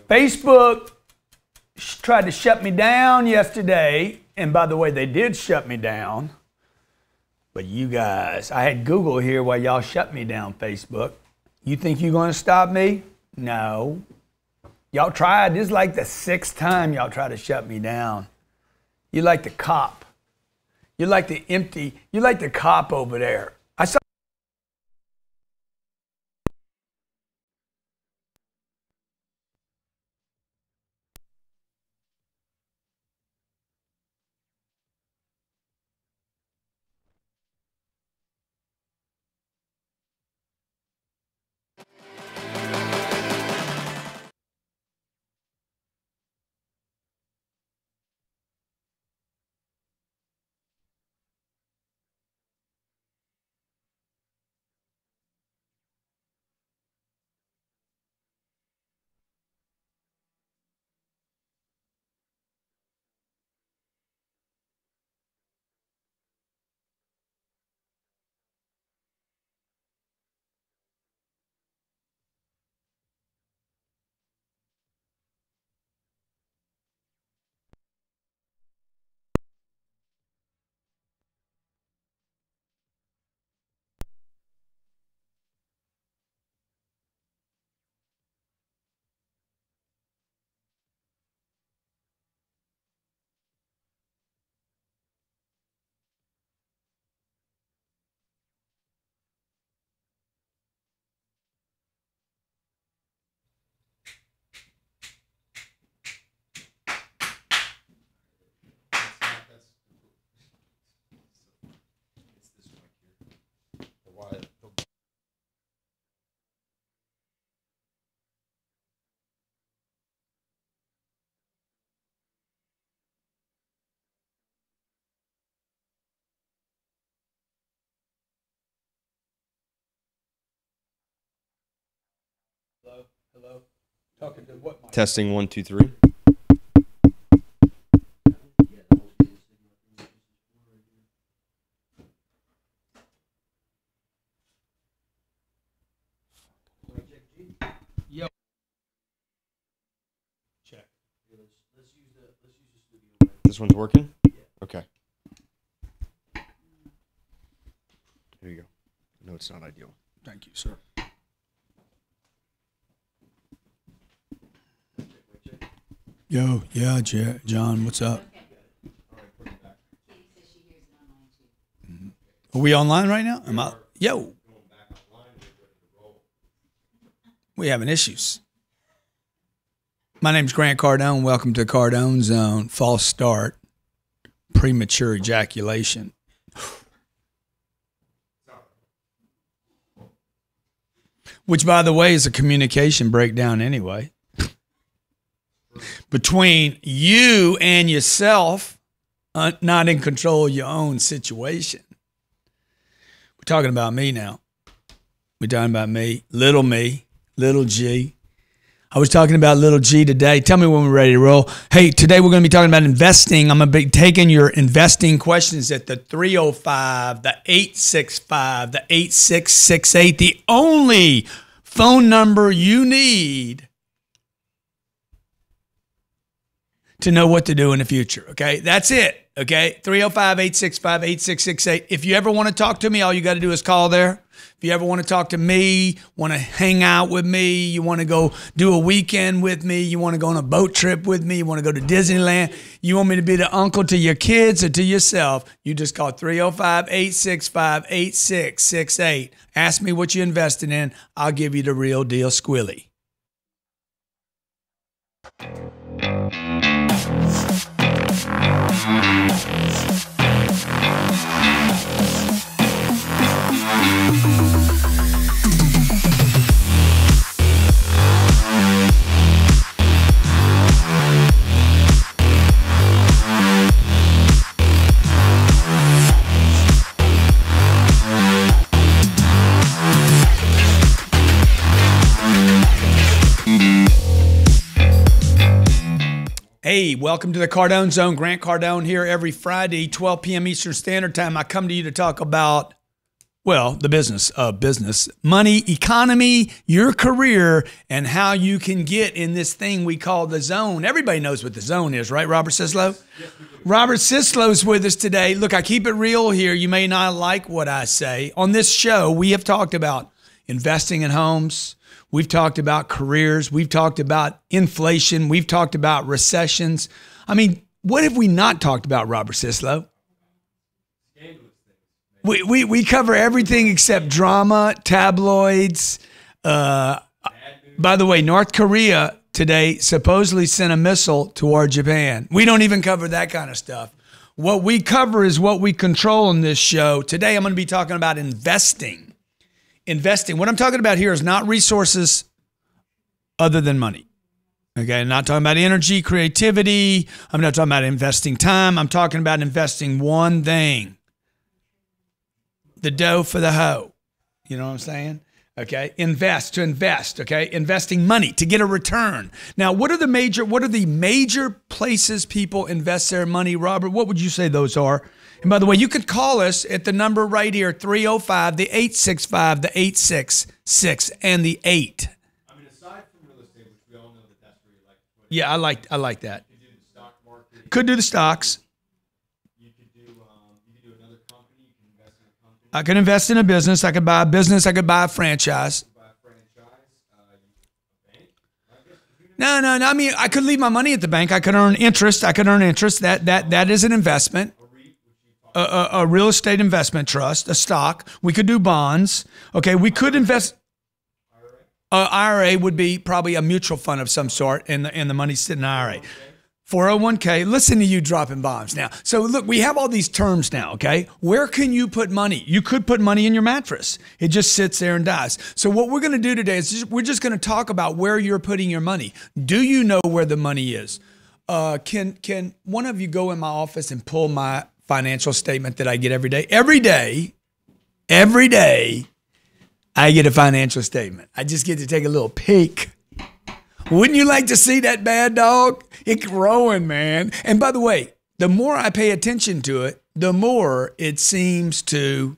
Facebook tried to shut me down yesterday. And by the way, they did shut me down. But you guys, I had Google here while y'all shut me down, Facebook. You think you're going to stop me? No. Y'all tried. This is like the 6th time y'all try to shut me down. You like the cop. You like the empty. You like the cop over there. I saw. Hello? Talking to what mic? Testing 1, 2, 3. Yo. Check. Let's use the studio. This one's working? Yeah. Okay. Here you go. No, it's not ideal. Thank you, sir. Yo, yeah, John, what's up? Are we online right now? Am I? Yo. We having issues. My name's Grant Cardone. Welcome to Cardone Zone. False start. Premature ejaculation. Which, by the way, is a communication breakdown anyway. Between you and yourself, not in control of your own situation. We're talking about me now. We're talking about me, little G. I was talking about little G today. Tell me when we're ready to roll. Hey, today we're going to be talking about investing. I'm going to be taking your investing questions at the 305, the 865, the 8668, the only phone number you need to know what to do in the future, okay? That's it, okay? 305-865-8668. If you ever want to talk to me, all you got to do is call there. If you ever want to talk to me, want to hang out with me, you want to go do a weekend with me, you want to go on a boat trip with me, you want to go to Disneyland, you want me to be the uncle to your kids or to yourself, you just call 305-865-8668. Ask me what you're investing in. I'll give you the real deal squilly. Hey, welcome to the Cardone Zone. Grant Cardone here every Friday, 12 p.m. Eastern Standard Time. I come to you to talk about Well, the business of business, money, economy, your career, and how you can get in this thing we call the zone. Everybody knows what the zone is, right, Robert Sislow? Yes, we do. Robert Sislow's with us today. Look, I keep it real here. You may not like what I say. On this show, we have talked about investing in homes. We've talked about careers. We've talked about inflation. We've talked about recessions. I mean, what have we not talked about, Robert Sislow? We cover everything except drama, tabloids. By the way, North Korea today supposedly sent a missile toward Japan. We don't even cover that kind of stuff. What we cover is what we control in this show. Today, I'm going to be talking about investing. Investing. What I'm talking about here is not resources other than money. Okay, I'm not talking about energy, creativity. I'm not talking about investing time. I'm talking about investing one thing. The dough for the hoe. You know what I'm saying? Okay. Invest, okay? Investing money to get a return. Now, what are the major places people invest their money, Robert? What would you say those are? And by the way, you could call us at the number right here, 305, the 865, the 866, and the 8. I mean, aside from real estate, which we all know that's where you like to put it. Yeah, I like that. You could do the stock market. Could do the stocks. I could invest in a business. I could buy a business. I could buy a franchise. No. I mean, I could leave my money at the bank. I could earn interest. That is an investment. A real estate investment trust, a stock. We could do bonds. Okay, we could invest. IRA would be probably a mutual fund of some sort, and the money's sitting in IRA. 401k, listen to you dropping bombs now. So look, we have all these terms now, okay? Where can you put money? You could put money in your mattress. It just sits there and dies. So what we're going to do today is we're just going to talk about where you're putting your money. Do you know where the money is? Can one of you go in my office and pull my financial statement that I get every day? Every day, I get a financial statement. I just get to take a little peek. Wouldn't you like to see that bad dog? It's growing, man. And by the way, the more I pay attention to it, the more it seems to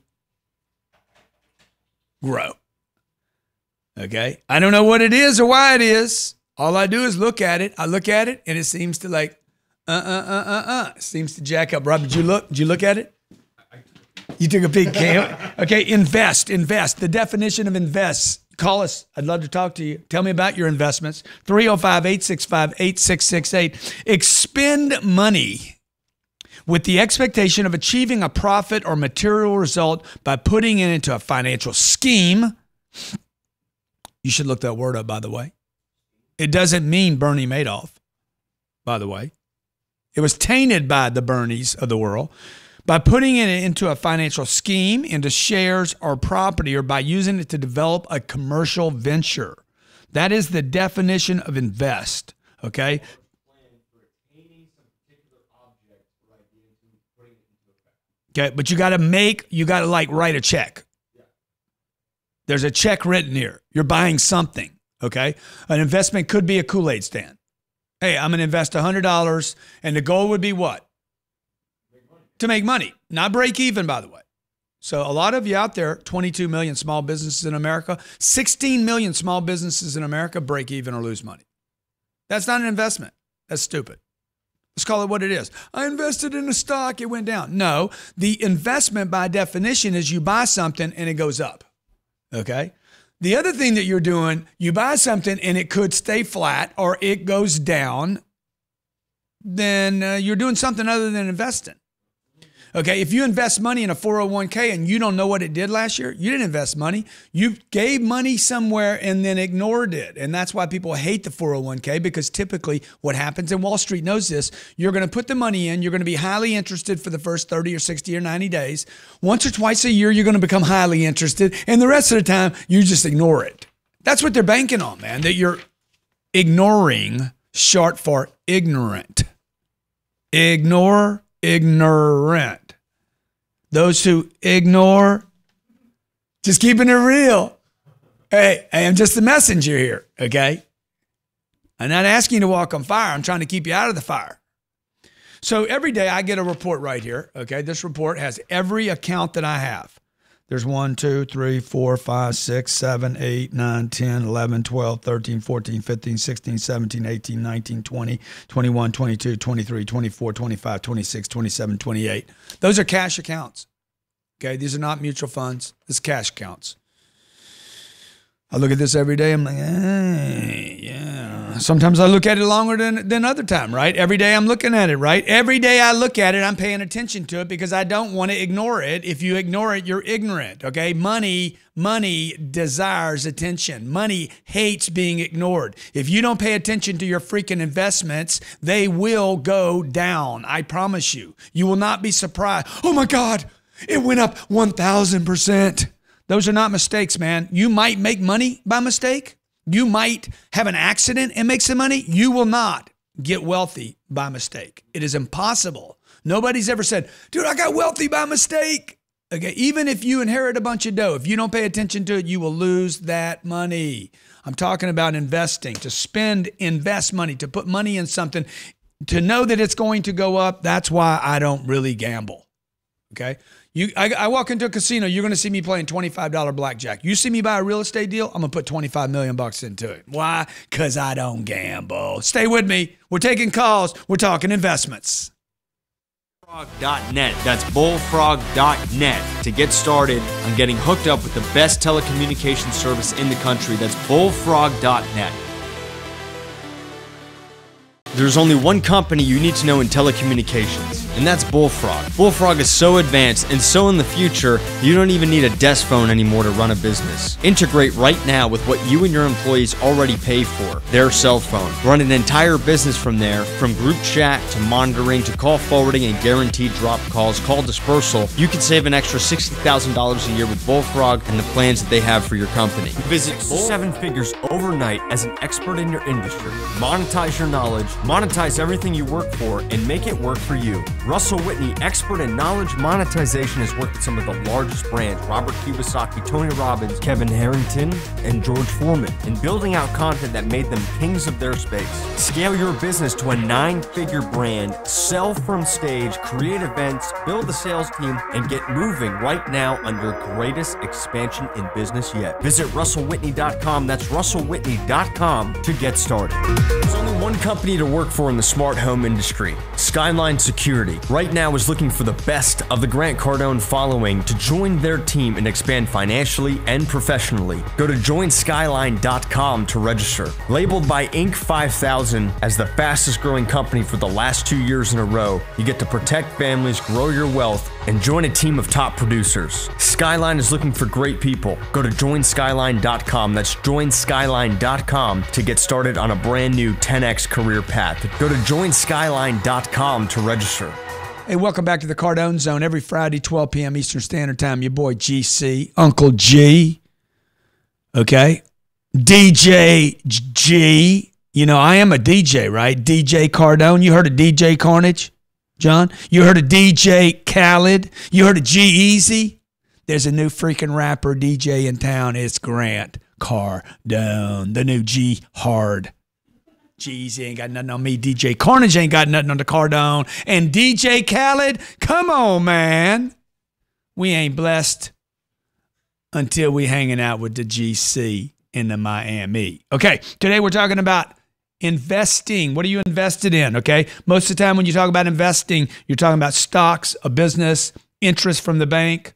grow. Okay? I don't know what it is or why it is. All I do is look at it. I look at it, and it seems to like, It seems to jack up. Rob, did you look? Did you look at it? You took a peek. Okay, invest. The definition of invest. Call us. I'd love to talk to you. Tell me about your investments. 305-865-8668. Expend money with the expectation of achieving a profit or material result by putting it into a financial scheme. You should look that word up, by the way. It doesn't mean Bernie Madoff, by the way. It was tainted by the Bernies of the world. By putting it into a financial scheme, into shares or property, or by using it to develop a commercial venture. That is the definition of invest, okay? Okay, but you got to like write a check. There's a check written here. You're buying something, okay? An investment could be a Kool-Aid stand. Hey, I'm going to invest $100, and the goal would be what? To make money, not break even, by the way. So a lot of you out there, 22 million small businesses in America, 16 million small businesses in America break even or lose money. That's not an investment. That's stupid. Let's call it what it is. I invested in a stock, it went down. No, the investment by definition is you buy something and it goes up, okay? The other thing that you're doing, you buy something and it could stay flat or it goes down, then you're doing something other than investing. Okay, if you invest money in a 401k and you don't know what it did last year, you didn't invest money. You gave money somewhere and then ignored it. And that's why people hate the 401k, because typically what happens, and Wall Street knows this, you're going to put the money in, you're going to be highly interested for the first 30 or 60 or 90 days. Once or twice a year, you're going to become highly interested. And the rest of the time, you just ignore it. That's what they're banking on, man, that you're ignoring, short for ignorant. Ignorant. Those who ignore, just keeping it real. Hey, I'm just the messenger here, okay? I'm not asking you to walk on fire. I'm trying to keep you out of the fire. So every day I get a report right here, okay? This report has every account that I have. There's 1, 2, 3, 4, 5, 6, 7, 8, 9, 10, 11, 12, 13, 14, 15, 16, 17, 18, 19, 20, 21, 22, 23, 24, 25, 26, 27, 28. Those are cash accounts. Okay, these are not mutual funds. This is cash accounts. I look at this every day. I'm like, hey, yeah. Sometimes I look at it longer than other time, right? Every day I'm looking at it, right? Every day I look at it, I'm paying attention to it because I don't want to ignore it. If you ignore it, you're ignorant, okay? Money desires attention. Money hates being ignored. If you don't pay attention to your freaking investments, they will go down. I promise you. You will not be surprised. Oh my God, it went up 1,000%. Those are not mistakes, man. You might make money by mistake. You might have an accident and make some money. You will not get wealthy by mistake. It is impossible. Nobody's ever said, dude, I got wealthy by mistake. Okay, even if you inherit a bunch of dough, if you don't pay attention to it, you will lose that money. I'm talking about investing, to invest money, to put money in something, to know that it's going to go up. That's why I don't really gamble. Okay. I walk into a casino, you're going to see me playing $25 blackjack. You see me buy a real estate deal, I'm going to put $25 million into it. Why? Because I don't gamble. Stay with me. We're taking calls. We're talking investments. Bullfrog.net. That's bullfrog.net to get started on getting hooked up with the best telecommunications service in the country. That's bullfrog.net. There's only one company you need to know in telecommunications, and that's Bullfrog. Bullfrog is so advanced and so in the future, you don't even need a desk phone anymore to run a business. Integrate right now with what you and your employees already pay for, their cell phone. Run an entire business from there, from group chat to monitoring to call forwarding and guaranteed drop calls, call dispersal. You can save an extra $60,000 a year with Bullfrog and the plans that they have for your company. Visit 7 figures overnight as an expert in your industry. Monetize your knowledge, monetize everything you work for, and make it work for you. Russell Whitney, expert in knowledge monetization, has worked with some of the largest brands, Robert Kiyosaki, Tony Robbins, Kevin Harrington, and George Foreman, in building out content that made them kings of their space. Scale your business to a 9-figure brand, sell from stage, create events, build a sales team, and get moving right now on your greatest expansion in business yet. Visit russellwhitney.com. That's russellwhitney.com to get started. There's only one company to work for in the smart home industry. Skyline Security right now is looking for the best of the Grant Cardone following to join their team and expand financially and professionally. Go to joinskyline.com to register. Labeled by Inc. 5000 as the fastest growing company for the last 2 years in a row, you get to protect families, grow your wealth, and join a team of top producers. Skyline is looking for great people. Go to joinskyline.com. That's joinskyline.com to get started on a brand new 10x career path. Go to joinskyline.com to register. Hey, welcome back to the Cardone Zone. Every Friday, 12 p.m. Eastern Standard Time. Your boy GC, Uncle G. Okay? DJ G. You know, I am a DJ, right? DJ Cardone. You heard of DJ Carnage, John? You heard of DJ Khaled? You heard of G-Eazy? There's a new freaking rapper DJ in town. It's Grant Cardone, the new G-Hard. G-Eazy ain't got nothing on me. DJ Carnage ain't got nothing on the Cardone. And DJ Khaled, come on, man. We ain't blessed until we hanging out with the GC in the Miami. Okay, today we're talking about investing. What are you invested in? Okay, most of the time when you talk about investing, you're talking about stocks, a business, interest from the bank,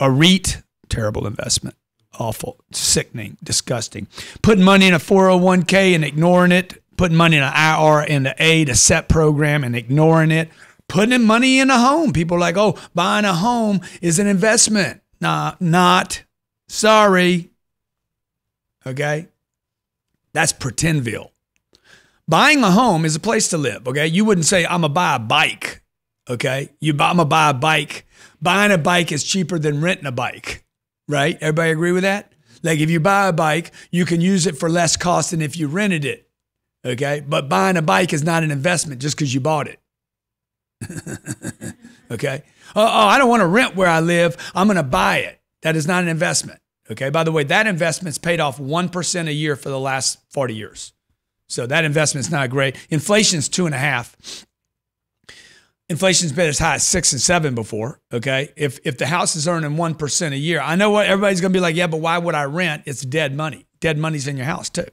a REIT, terrible investment, awful, sickening, disgusting. Putting money in a 401k and ignoring it, putting money in an IRA into a SEP program and ignoring it, putting money in a home. People are like, oh, buying a home is an investment. Nah, not. Sorry. Okay, that's Pretendville. Buying a home is a place to live, okay? You wouldn't say, I'm going to buy a bike, okay? I'm going to buy a bike. Buying a bike is cheaper than renting a bike, right? Everybody agree with that? Like if you buy a bike, you can use it for less cost than if you rented it, okay? But buying a bike is not an investment just because you bought it, okay? Oh, I don't want to rent where I live. I'm going to buy it. That is not an investment, okay? By the way, that investment's paid off 1% a year for the last 40 years. So that investment's not great. Inflation's 2.5%. Inflation's been as high as 6 and 7 before, okay? If the house is earning 1% a year, I know what everybody's going to be like, yeah, but why would I rent? It's dead money. Dead money's in your house too.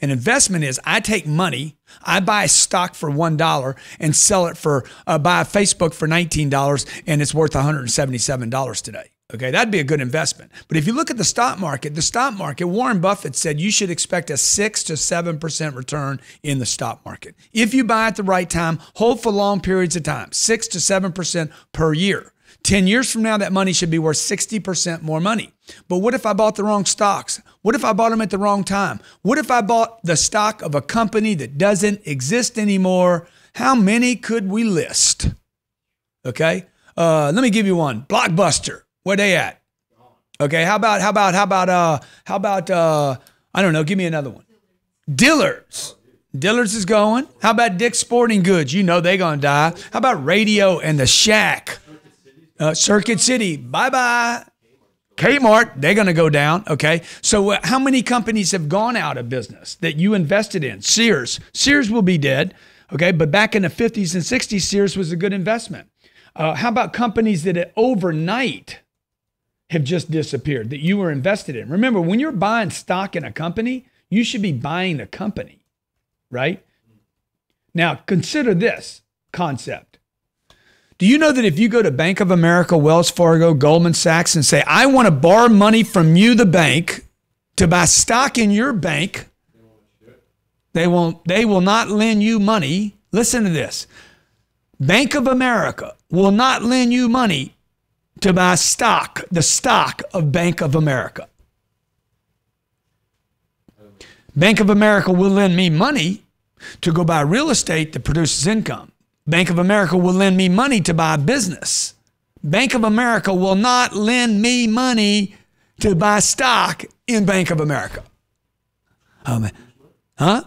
An investment is I take money, I buy stock for $1 and sell it for, buy a Facebook for $19 and it's worth $177 today. Okay, that'd be a good investment. But if you look at the stock market, Warren Buffett said you should expect a 6 to 7% return in the stock market. If you buy at the right time, hold for long periods of time, 6 to 7% per year. 10 years from now, that money should be worth 60% more money. But what if I bought the wrong stocks? What if I bought them at the wrong time? What if I bought the stock of a company that doesn't exist anymore? How many could we list? Okay, let me give you one. Blockbuster. Where they at? Okay, how about I don't know, give me another one. Dillard's. Dillard's is going. How about Dick's Sporting Goods? You know they're going to die. How about Radio and the Shack? Circuit City. Bye-bye. Kmart, they're going to go down. Okay, so how many companies have gone out of business that you invested in? Sears. Sears will be dead. Okay, but back in the 50s and 60s, Sears was a good investment. How about companies that overnight have just disappeared that you were invested in? Remember, when you're buying stock in a company, you should be buying the company, right? Now, consider this concept. Do you know that if you go to Bank of America, Wells Fargo, Goldman Sachs, and say, I want to borrow money from you, the bank, to buy stock in your bank, they will not lend you money. Listen to this. Bank of America will not lend you money to buy stock, the stock of Bank of America. Bank of America will lend me money to go buy real estate that produces income. Bank of America will lend me money to buy a business. Bank of America will not lend me money to buy stock in Bank of America. Oh, man. Huh?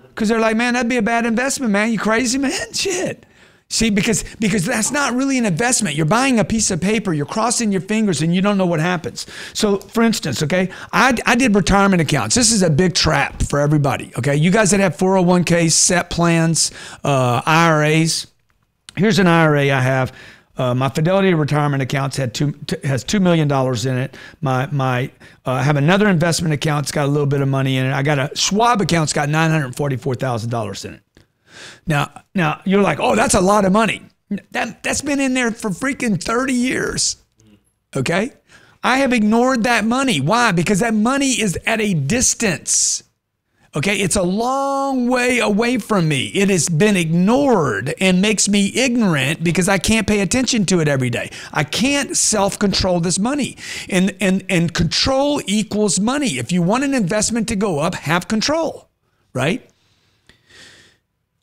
Because they're like, man, that'd be a bad investment, man. You crazy, man? Shit. See, because that's not really an investment. You're buying a piece of paper, you're crossing your fingers, and you don't know what happens. So, for instance, okay, I did retirement accounts. This is a big trap for everybody, okay? You guys that have 401ks, SEP plans, IRAs. Here's an IRA I have. My Fidelity retirement accounts has $2 million in it. I have another investment account. It's got a little bit of money in it. I got a Schwab account. It's got $944,000 in it. Now you're like, oh, that's a lot of money. That's been in there for freaking 30 years. Okay. I have ignored that money. Why? Because that money is at a distance. Okay. It's a long way away from me. It has been ignored and makes me ignorant because I can't pay attention to it every day. I can't self-control this money. And control equals money. If you want an investment to go up, have control, right?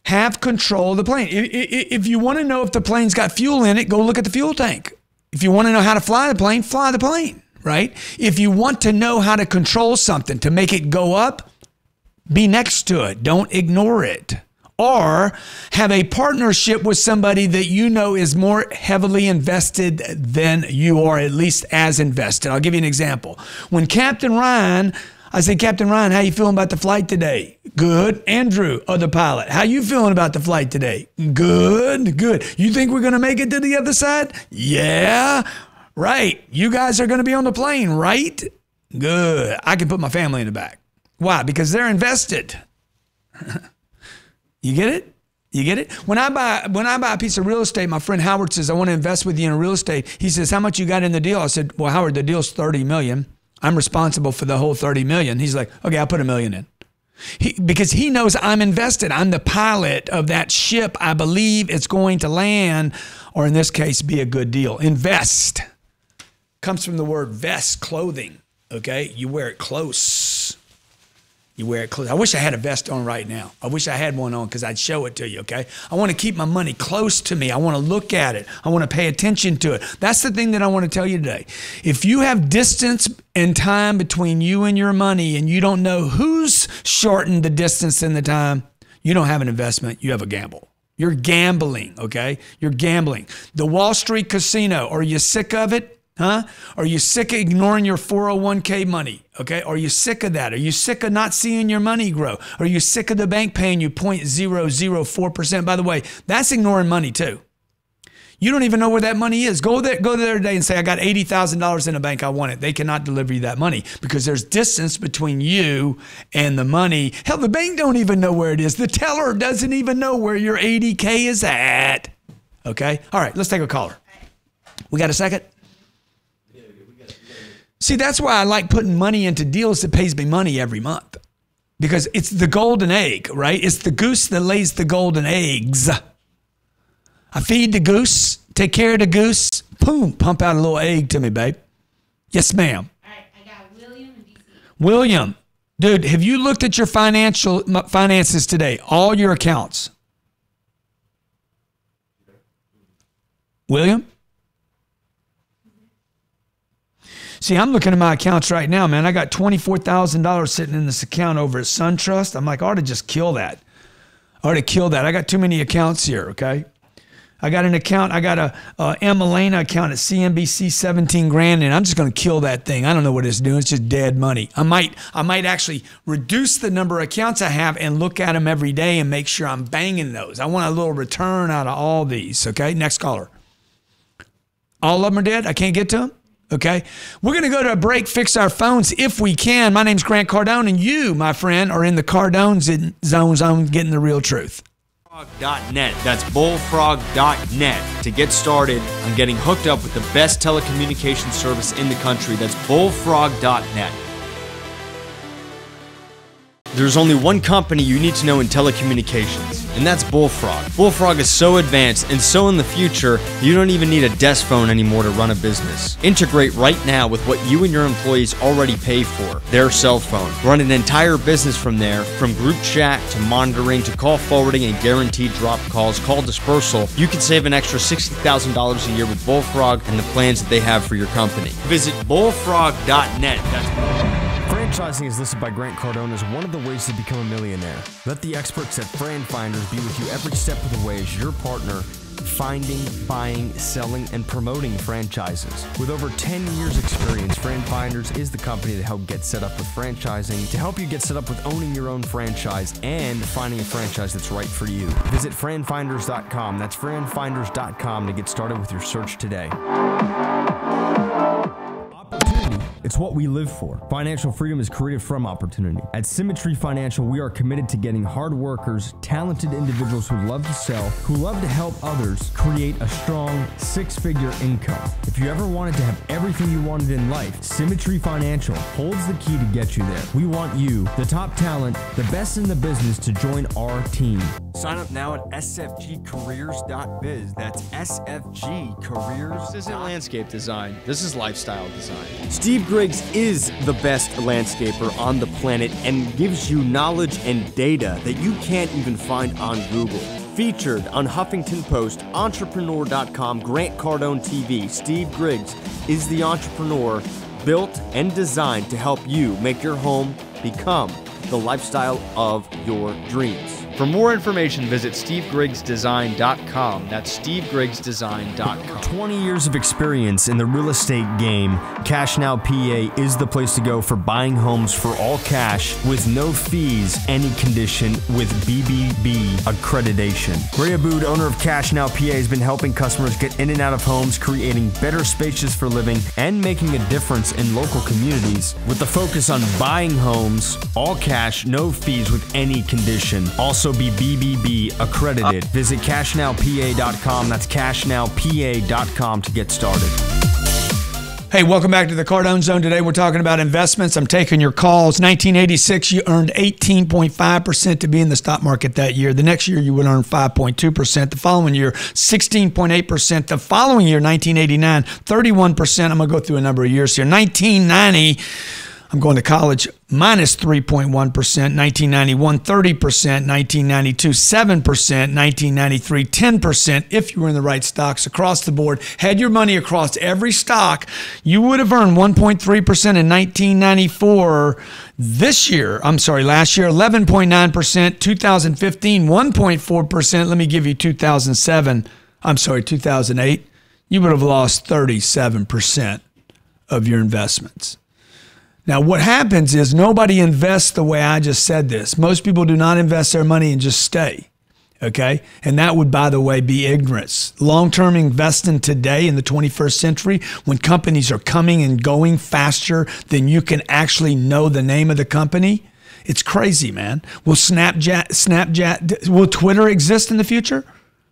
Have control of the plane. If you want to know if the plane's got fuel in it, go look at the fuel tank. If you want to know how to fly the plane, right? If you want to know how to control something to make it go up, be next to it. Don't ignore it. Or have a partnership with somebody that you know is more heavily invested than you are, at least as invested. I'll give you an example. When Captain Ryan, I said, Captain Ryan, how you feeling about the flight today? Good. Andrew, other pilot, how you feeling about the flight today? Good, good. You think we're going to make it to the other side? Yeah, right. You guys are going to be on the plane, right? Good. I can put my family in the back. Why? Because they're invested. You get it? You get it? When I buy a piece of real estate, my friend Howard says, I want to invest with you in real estate. He says, how much you got in the deal? I said, well, Howard, the deal's $30 million. I'm responsible for the whole $30 million. He's like, okay, I'll put $1 million in. Because he knows I'm invested. I'm the pilot of that ship. I believe it's going to land, or in this case, be a good deal. Invest comes from the word vest, clothing. Okay, you wear it close. You wear it close. I wish I had a vest on right now. I wish I had one on because I'd show it to you, okay? I want to keep my money close to me. I want to look at it. I want to pay attention to it. That's the thing that I want to tell you today. If you have distance and time between you and your money and you don't know who's shortened the distance and the time, you don't have an investment. You have a gamble. You're gambling, okay? You're gambling. The Wall Street casino, are you sick of it? Huh? Are you sick of ignoring your 401k money? Okay. Are you sick of that? Are you sick of not seeing your money grow? Are you sick of the bank paying you 0.004%? By the way, that's ignoring money too. You don't even know where that money is. Go there today and say, I got $80,000 in a bank. I want it. They cannot deliver you that money because there's distance between you and the money. Hell, the bank don't even know where it is. The teller doesn't even know where your 80K is at. Okay? All right, let's take a caller. We got a second? See, that's why I like putting money into deals that pays me money every month because it's the golden egg, right? It's the goose that lays the golden eggs. I feed the goose, take care of the goose, boom, pump out a little egg to me, babe. Yes, ma'am. All right, I got William in DC. William, dude, have you looked at your finances today? All your accounts. William? See, I'm looking at my accounts right now, man. I got $24,000 sitting in this account over at SunTrust. I'm like, I ought to just kill that. I got too many accounts here, okay? I got an account. I got a Emelena account at CNBC, 17 grand, and I'm just going to kill that thing. I don't know what it's doing. It's just dead money. I might actually reduce the number of accounts I have and look at them every day and make sure I'm banging those. I want a little return out of all these, okay? Next caller. All of them are dead? I can't get to them? Okay? We're going to go to a break, fix our phones if we can. My name's Grant Cardone, and you, my friend, are in the Cardone zone getting the real truth. Bullfrog.net. That's bullfrog.net to get started on getting hooked up with the best telecommunications service in the country. That's bullfrog.net. There's only one company you need to know in telecommunications, and that's Bullfrog. Bullfrog is so advanced and so in the future, you don't even need a desk phone anymore to run a business. Integrate right now with what you and your employees already pay for, their cell phone. Run an entire business from there, from group chat to monitoring to call forwarding and guaranteed drop calls, call dispersal. You can save an extra $60,000 a year with Bullfrog and the plans that they have for your company. Visit bullfrog.net. Franchising is listed by Grant Cardone as one of the ways to become a millionaire. Let the experts at Fran Finders be with you every step of the way as your partner finding, buying, selling, and promoting franchises. With over 10 years experience, Fran Finders is the company to help get set up with franchising, to help you get set up with owning your own franchise and finding a franchise that's right for you. Visit franfinders.com. That's franfinders.com to get started with your search today. It's what we live for. Financial freedom is created from opportunity. At Symmetry Financial, we are committed to getting hard workers, talented individuals who love to sell, who love to help others create a strong six-figure income. If you ever wanted to have everything you wanted in life, Symmetry Financial holds the key to get you there. We want you, the top talent, the best in the business, to join our team. Sign up now at sfgcareers.biz. That's sfgcareers. This isn't landscape design. This is lifestyle design. Steve Griggs is the best landscaper on the planet and gives you knowledge and data that you can't even find on Google. Featured on Huffington Post, Entrepreneur.com, Grant Cardone TV, Steve Griggs is the entrepreneur built and designed to help you make your home become the lifestyle of your dreams. For more information, visit stevegriggsdesign.com. That's stevegriggsdesign.com. 20 years of experience in the real estate game, Cash Now PA is the place to go for buying homes for all cash with no fees, any condition, with BBB accreditation. Ray Abood, owner of Cash Now PA, has been helping customers get in and out of homes, creating better spaces for living, and making a difference in local communities with the focus on buying homes, all cash, no fees, with any condition. Also be BBB accredited. Visit cashnowpa.com. That's cashnowpa.com to get started. Hey, welcome back to the Cardone Zone. Today we're talking about investments. I'm taking your calls. 1986, you earned 18.5% to be in the stock market that year. The next year, you would earn 5.2%. The following year, 16.8%. The following year, 1989, 31%. I'm going to go through a number of years here. 1990, I'm going to college, minus 3.1%, 1991, 30%, 1992, 7%, 1993, 10%. If you were in the right stocks across the board, had your money across every stock, you would have earned 1.3% in 1994. Last year, 11.9%, 2015, 1.4%. Let me give you 2008. You would have lost 37% of your investments. Now, what happens is nobody invests the way I just said this. Most people do not invest their money and just stay. Okay. And that would, by the way, be ignorance. Long-term investing today in the 21st century, when companies are coming and going faster than you can actually know the name of the company, it's crazy, man. Will will Twitter exist in the future?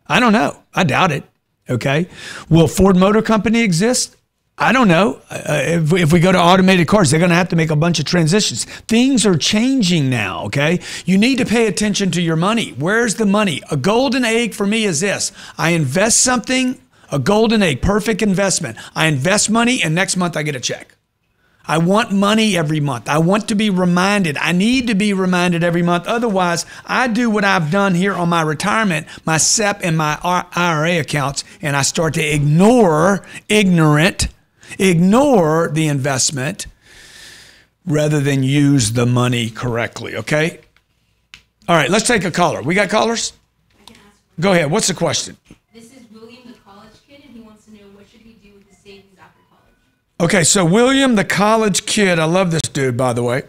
I don't know. I doubt it. Okay. Will Ford Motor Company exist? I don't know. If we go to automated cars, they're going to have to make a bunch of transitions. Things are changing now, okay? You need to pay attention to your money. Where's the money? A golden egg for me is this. I invest something, a golden egg, perfect investment. I invest money, and next month I get a check. I want money every month. I want to be reminded. I need to be reminded every month. Otherwise, I do what I've done here on my retirement, my SEP and my IRA accounts, and I start to ignore the investment rather than use the money correctly, okay? All right, let's take a caller. We got callers? I can ask one. Go ahead. What's the question? This is William, the college kid, and he wants to know what should he do with his savings after college. Okay, so William, the college kid, I love this dude, by the way.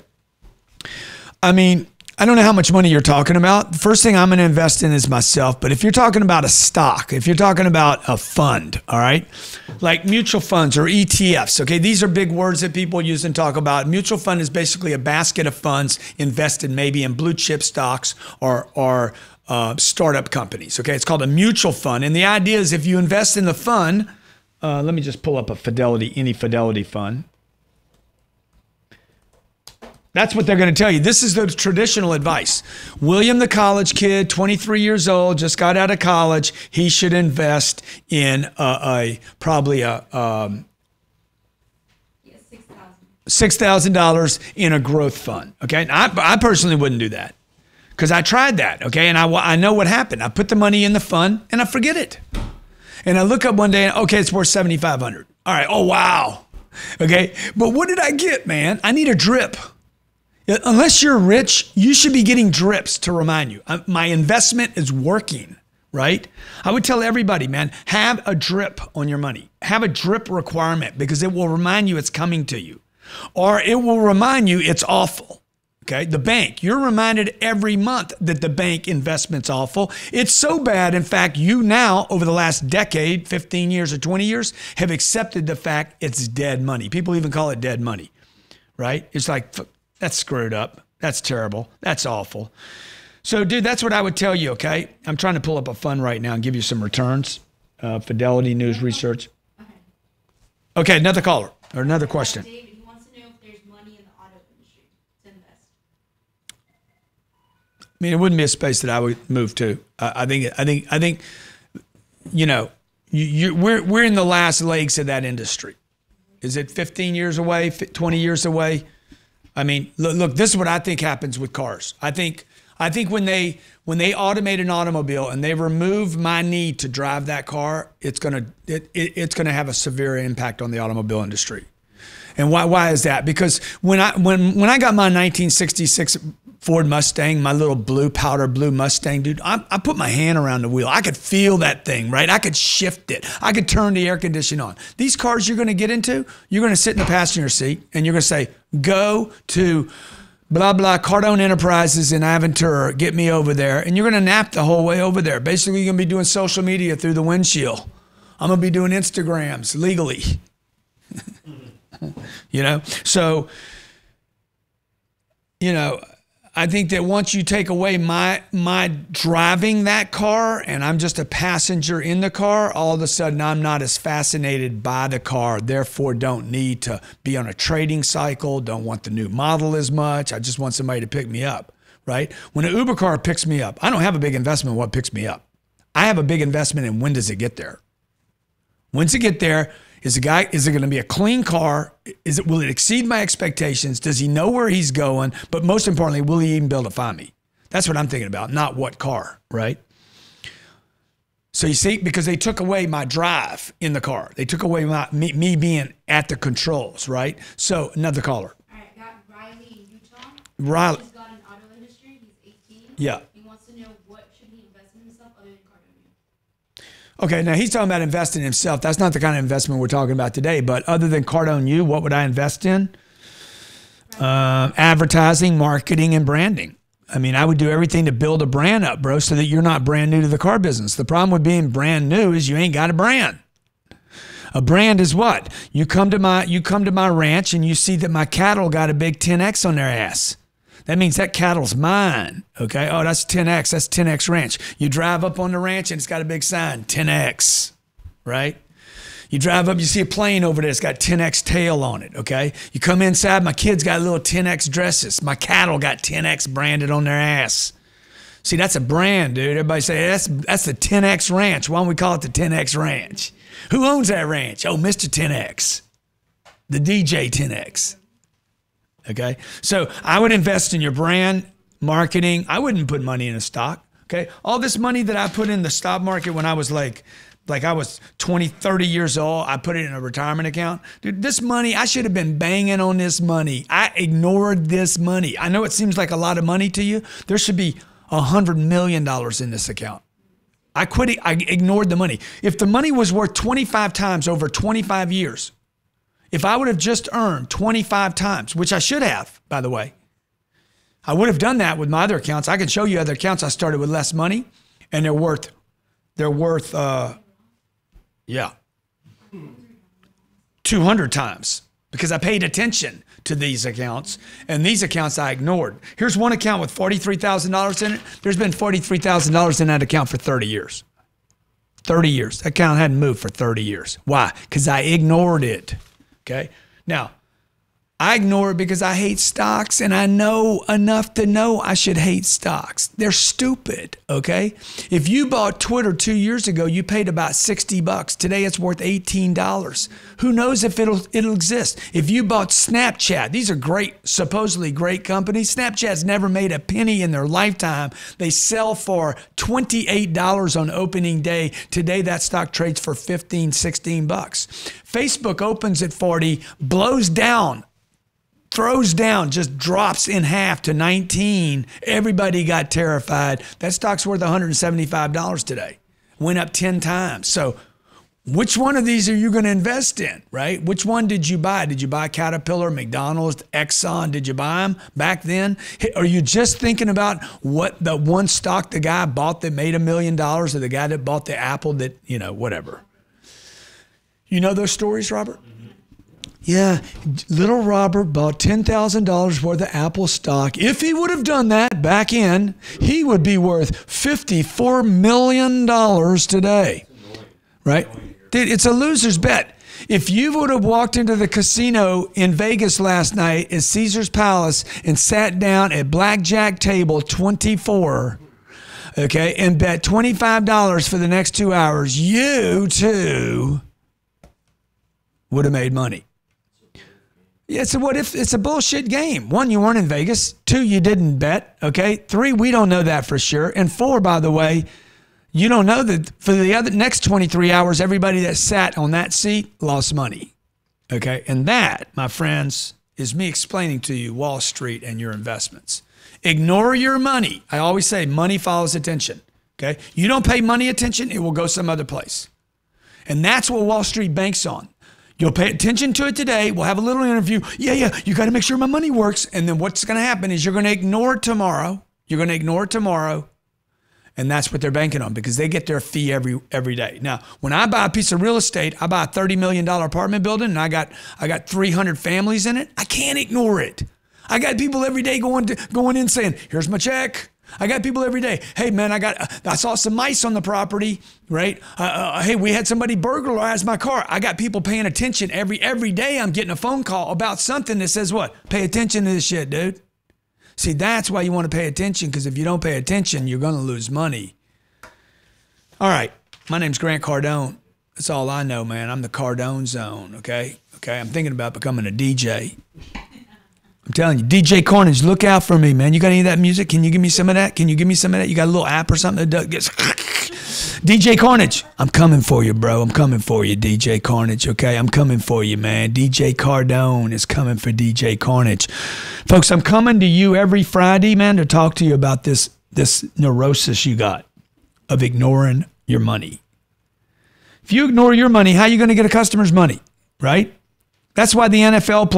I mean, I don't know how much money you're talking about. The first thing I'm going to invest in is myself. But if you're talking about a stock, if you're talking about a fund, all right, like mutual funds or ETFs, okay, these are big words that people use and talk about. Mutual fund is basically a basket of funds invested maybe in blue chip stocks or startup companies, okay? It's called a mutual fund. And the idea is if you invest in the fund, let me just pull up any Fidelity fund. That's what they're going to tell you. This is the traditional advice. William, the college kid, 23 years old, just got out of college. He should invest in probably $6,000 in a growth fund. Okay, I personally wouldn't do that because I tried that. Okay, and I know what happened. I put the money in the fund and I forget it, and I look up one day and okay, it's worth $7,500. All right. Oh wow. Okay, but what did I get, man? I need a drip. Unless you're rich, you should be getting drips to remind you. My investment is working, right? I would tell everybody, man, have a drip on your money. Have a drip requirement because it will remind you it's coming to you. Or it will remind you it's awful, okay? The bank, you're reminded every month that the bank investment's awful. It's so bad, in fact, you now, over the last decade, 15 years or 20 years, have accepted the fact it's dead money. People even call it dead money, right? It's like, that's screwed up. That's terrible. That's awful. So, dude, that's what I would tell you, okay? I'm trying to pull up a fund right now and give you some returns. Fidelity News Research. Okay, another caller or another question. David, he wants to know if there's money in the auto industry to invest. I mean, it wouldn't be a space that I would move to. I think, you know, we're in the last legs of that industry. Is it 15 years away, 20 years away? I mean, look, this is what I think happens with cars. I think when they automate an automobile and they remove my need to drive that car, it's gonna have a severe impact on the automobile industry. And why is that? Because when I got my 1966 Ford Mustang, my little powder blue Mustang, dude, I put my hand around the wheel. I could feel that thing, right? I could shift it. I could turn the air conditioning on. These cars you're going to get into, you're going to sit in the passenger seat and you're going to say, go to blah, blah, Cardone Enterprises in Aventura, get me over there. And you're going to nap the whole way over there. Basically, you're going to be doing social media through the windshield. I'm going to be doing Instagrams legally. You know? So, you know, I think that once you take away my driving that car and I'm just a passenger in the car, all of a sudden I'm not as fascinated by the car, therefore don't need to be on a trading cycle, don't want the new model as much. I just want somebody to pick me up, right? When an Uber car picks me up, I don't have a big investment in what picks me up. I have a big investment in when does it get there? When's it get there? Is it going to be a clean car? Will it exceed my expectations? Does he know where he's going? But most importantly, will he even be able to find me? That's what I'm thinking about, not what car, right? So you see, because they took away my drive in the car. They took away me being at the controls, right? So another caller. All right, got Riley in Utah. Riley. He's got an auto industry. He's 18. Yeah. He wants to know what should he invest in himself other than Cardone. Okay, now he's talking about investing in himself. That's not the kind of investment we're talking about today. But other than Cardone U, what would I invest in? Advertising, marketing, and branding. I mean, I would do everything to build a brand up, bro, so that you're not brand new to the car business. The problem with being brand new is you ain't got a brand. A brand is what? You come to my ranch and you see that my cattle got a big 10X on their ass. That means that cattle's mine, okay? Oh, that's 10X. That's 10X ranch. You drive up on the ranch and it's got a big sign, 10X, right? You drive up, you see a plane over there, it's got 10X tail on it, okay? You come inside, my kids got little 10X dresses. My cattle got 10X branded on their ass. See, that's a brand, dude. Everybody say, that's the 10X ranch. Why don't we call it the 10X ranch? Who owns that ranch? Oh, Mr. 10X, the DJ 10X, okay? So I would invest in your brand, marketing. I wouldn't put money in a stock, okay? All this money that I put in the stock market when I was like I was 20, 30 years old, I put it in a retirement account. Dude, this money, I should have been banging on this money. I ignored this money. I know it seems like a lot of money to you. There should be $100 million in this account. I ignored the money. If the money was worth 25 times over 25 years, if I would have just earned 25 times, which I should have, by the way, I would have done that with my other accounts. I can show you other accounts I started with less money, and they're worth 200 times because I paid attention to these accounts, and these accounts I ignored. Here's one account with $43,000 in it. There's been $43,000 in that account for 30 years. 30 years. That account hadn't moved for 30 years. Why? Because I ignored it. Okay? Now, I ignore it because I hate stocks, and I know enough to know I should hate stocks. They're stupid, okay? If you bought Twitter 2 years ago, you paid about $60. Today it's worth $18. Who knows if it'll exist? If you bought Snapchat, these are great, supposedly great companies. Snapchat's never made a penny in their lifetime. They sell for $28 on opening day. Today that stock trades for $15, $16. Facebook opens at 40, blows down, throws down, just drops in half to 19. Everybody got terrified. That stock's worth $175 today. Went up 10 times. So which one of these are you going to invest in, right? Which one did you buy? Did you buy Caterpillar, McDonald's, Exxon? Did you buy them back then? Are you just thinking about what the one stock the guy bought that made $1 million, or the guy that bought the Apple that, whatever? You know those stories, Robert? Yeah, little Robert bought $10,000 worth of Apple stock. If he would have done that back in, he would be worth $54 million today, right? Dude, it's a loser's bet. If you would have walked into the casino in Vegas last night at Caesar's Palace and sat down at blackjack table 24, okay, and bet $25 for the next 2 hours, you too would have made money. Yeah, so what if it's a bullshit game? 1, you weren't in Vegas. 2, you didn't bet. Okay. 3, we don't know that for sure. And 4, by the way, you don't know that for the next 23 hours, everybody that sat on that seat lost money. Okay. And that, my friends, is me explaining to you Wall Street and your investments. Ignore your money. I always say money follows attention. Okay. You don't pay money attention, it will go some other place. And that's what Wall Street banks on. You'll pay attention to it today. We'll have a little interview. Yeah, you got to make sure my money works. And then what's going to happen is you're going to ignore it tomorrow. You're going to ignore it tomorrow. And that's what they're banking on, because they get their fee every day. Now, when I buy a piece of real estate, I buy a $30 million apartment building, and I got 300 families in it. I can't ignore it. I got people every day going in saying, here's my check. I got people every day. Hey, man, I saw some mice on the property, right? Hey, we had somebody burglarize my car. I got people paying attention every day. I'm getting a phone call about something that says what? Pay attention to this shit, dude. See, that's why you want to pay attention, because if you don't pay attention, you're going to lose money. All right. My name's Grant Cardone. That's all I know, man. I'm the Cardone zone, okay? Okay, I'm thinking about becoming a DJ. I'm telling you, DJ Carnage, look out for me, man. You got any of that music? Can you give me some of that? Can you give me some of that? You got a little app or something that gets... DJ Carnage, I'm coming for you, bro. I'm coming for you, DJ Carnage, okay? I'm coming for you, man. DJ Cardone is coming for DJ Carnage. Folks, I'm coming to you every Friday, man, to talk to you about this neurosis you got of ignoring your money. If you ignore your money, how are you going to get a customer's money, right? That's why the NFL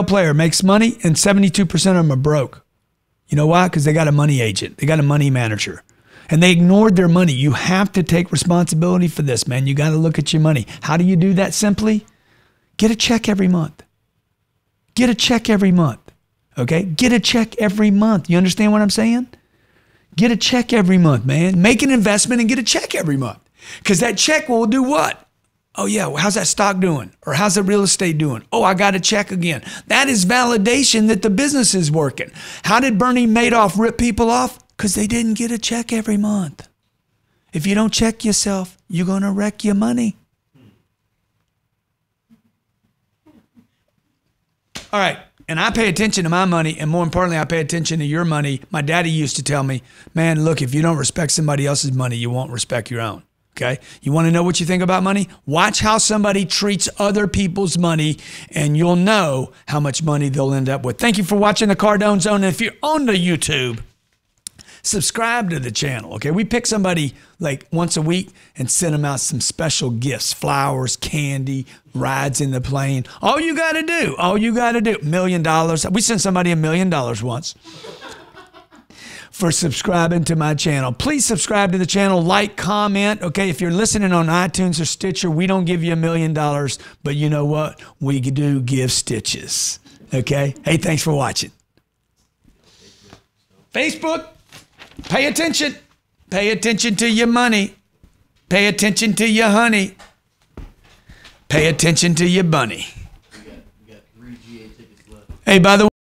player makes money and 72% of them are broke. You know why? Because they got a money agent. They got a money manager. And they ignored their money. You have to take responsibility for this, man. You got to look at your money. How do you do that simply? Get a check every month. Get a check every month. Okay? Get a check every month. You understand what I'm saying? Get a check every month, man. Make an investment and get a check every month. Because that check will do what? Oh, yeah, well, how's that stock doing? Or how's the real estate doing? Oh, I got a check again. That is validation that the business is working. How did Bernie Madoff rip people off? Because they didn't get a check every month. If you don't check yourself, you're going to wreck your money. All right, and I pay attention to my money, and more importantly, I pay attention to your money. My daddy used to tell me, man, look, if you don't respect somebody else's money, you won't respect your own. Okay, you want to know what you think about money? Watch how somebody treats other people's money, and you'll know how much money they'll end up with. Thank you for watching the Cardone Zone. And if you're on the YouTube, subscribe to the channel, okay? We pick somebody like once a week and send them out some special gifts, flowers, candy, rides in the plane. All you got to do, $1 million. We sent somebody $1 million once for subscribing to my channel. Please subscribe to the channel, like, comment, okay? If you're listening on iTunes or Stitcher, we don't give you $1 million, but you know what? We do give stitches, okay? Hey, thanks for watching. Facebook. Pay attention. Pay attention to your money. Pay attention to your honey. Pay attention to your bunny. We got 3 GA tickets left. Hey, by the way,